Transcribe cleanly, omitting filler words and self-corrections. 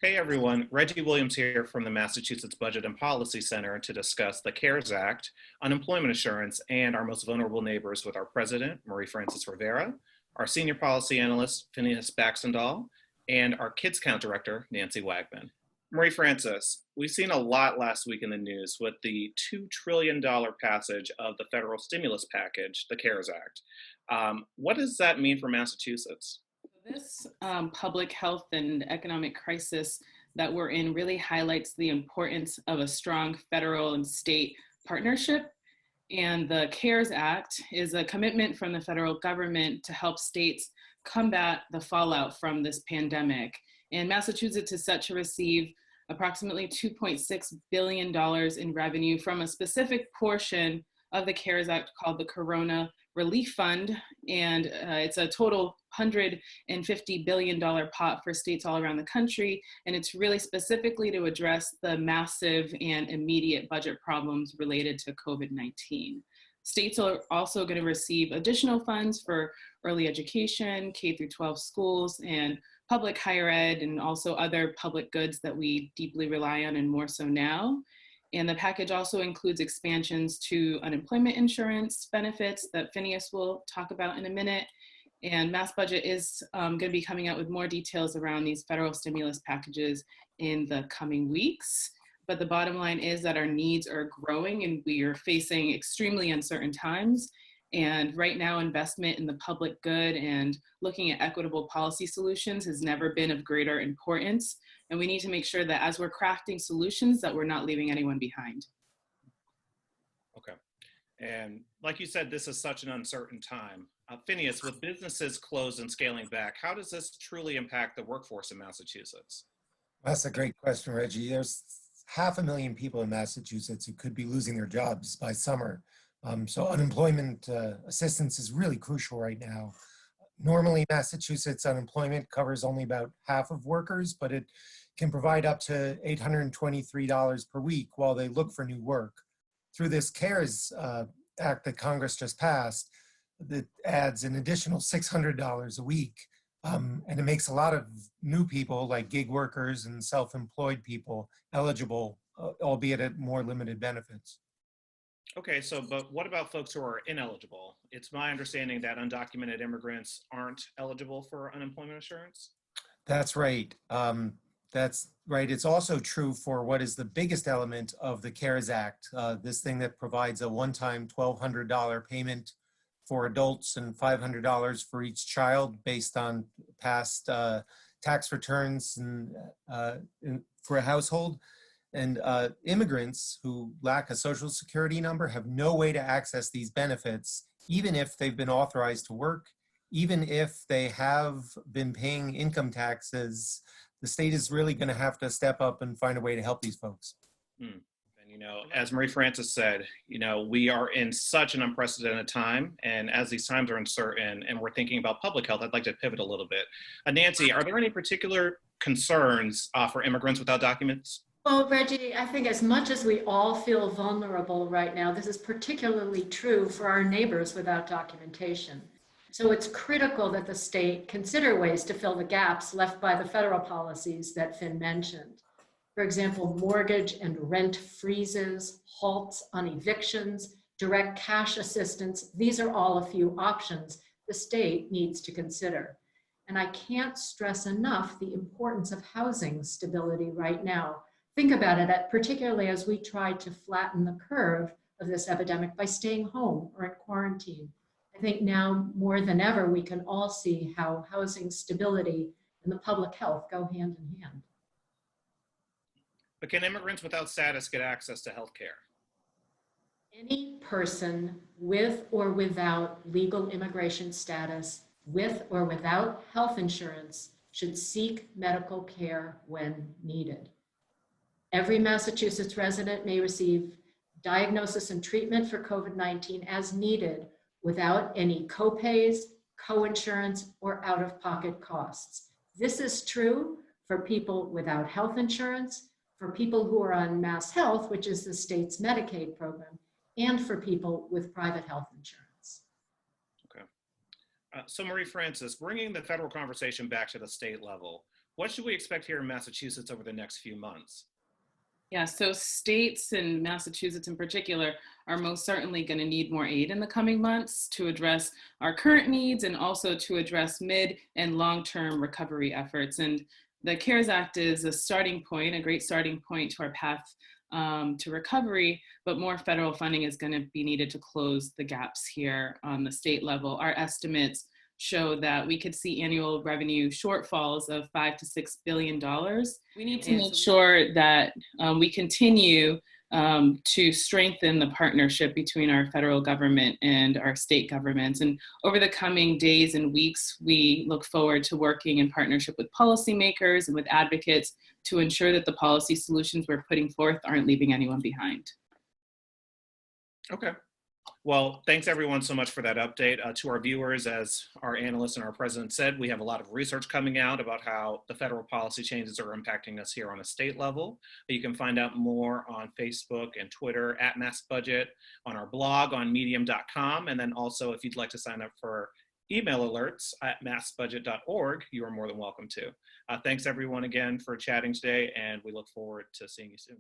Hey everyone, Reggie Williams here from the Massachusetts Budget and Policy Center to discuss the CARES Act, unemployment insurance, and our most vulnerable neighbors with our president, Marie-Frances Rivera, our senior policy analyst, Phineas Baxandall, and our Kids Count director, Nancy Wagman. Marie-Frances, we've seen a lot last week in the news with the $2 trillion passage of the federal stimulus package, the CARES Act. What does that mean for Massachusetts? This public health and economic crisis that we're in really highlights the importance of a strong federal and state partnership. And the CARES Act is a commitment from the federal government to help states combat the fallout from this pandemic. And Massachusetts is set to receive approximately $2.6 billion in revenue from a specific portion of the CARES Act called the Corona Relief Fund, and it's a total $150 billion pot for states all around the country, and it's really specifically to address the massive and immediate budget problems related to COVID-19. States are also going to receive additional funds for early education, K through 12 schools, and public higher ed, and also other public goods that we deeply rely on and more so now. And the package also includes expansions to unemployment insurance benefits that Phineas will talk about in a minute. And Mass Budget is going to be coming out with more details around these federal stimulus packages in the coming weeks. But the bottom line is that our needs are growing and we are facing extremely uncertain times. And right now, investment in the public good and looking at equitable policy solutions has never been of greater importance. And we need to make sure that as we're crafting solutions that we're not leaving anyone behind. Okay. And like you said, this is such an uncertain time. Phineas, with businesses closed and scaling back, how does this truly impact the workforce in Massachusetts? That's a great question, Reggie. There's 500,000 people in Massachusetts who could be losing their jobs by summer. So unemployment assistance is really crucial right now. Normally, Massachusetts unemployment covers only about half of workers, but it can provide up to $823 per week while they look for new work. Through this CARES Act that Congress just passed, that adds an additional $600 a week. And it makes a lot of new people like gig workers and self-employed people eligible, albeit at more limited benefits. Okay, but what about folks who are ineligible? It's my understanding that undocumented immigrants aren't eligible for unemployment insurance? That's right. That's right. It's also true for what is the biggest element of the CARES Act, this thing that provides a one-time $1,200 payment for adults and $500 for each child based on past tax returns and for a household. And immigrants who lack a social security number have no way to access these benefits, even if they've been authorized to work, even if they have been paying income taxes. The state is really going to have to step up and find a way to help these folks. And as Marie-Frances said, we are in such an unprecedented time, and as these times are uncertain and we're thinking about public health, I'd like to pivot a little bit. Nancy, are there any particular concerns for immigrants without documents? Well, Reggie, I think as much as we all feel vulnerable right now, this is particularly true for our neighbors without documentation. So it's critical that the state consider ways to fill the gaps left by the federal policies that Finn mentioned. For example, mortgage and rent freezes, halts on evictions, direct cash assistance. These are all a few options the state needs to consider. And I can't stress enough the importance of housing stability right now. Think about it, particularly as we try to flatten the curve of this epidemic by staying home or in quarantine. I think now more than ever, we can all see how housing stability and the public health go hand in hand. But can immigrants without status get access to health care? Any person with or without legal immigration status, with or without health insurance, should seek medical care when needed. Every Massachusetts resident may receive diagnosis and treatment for COVID-19 as needed without any copays, coinsurance, or out-of-pocket costs. This is true for people without health insurance, for people who are on Mass Health, which is the state's Medicaid program, and for people with private health insurance. Okay. So Marie-Frances, bringing the federal conversation back to the state level, What should we expect here in Massachusetts over the next few months? Yeah, so states and Massachusetts in particular are most certainly going to need more aid in the coming months to address our current needs and also to address mid and long-term recovery efforts. And the CARES Act is a starting point, a great starting point to our path to recovery, but more federal funding is going to be needed to close the gaps here on the state level. Our estimates show that we could see annual revenue shortfalls of $5 to $6 billion. We need to make sure that we continue to strengthen the partnership between our federal government and our state governments. And over the coming days and weeks, we look forward to working in partnership with policymakers and with advocates to ensure that the policy solutions we're putting forth aren't leaving anyone behind. Okay. Well, thanks everyone so much for that update. To our viewers, as our analyst and our president said, we have a lot of research coming out about how the federal policy changes are impacting us here on a state level. You can find out more on Facebook and Twitter at MassBudget, on our blog on medium.com, and then also if you'd like to sign up for email alerts at massbudget.org, you are more than welcome to. Thanks everyone again for chatting today, and we look forward to seeing you soon.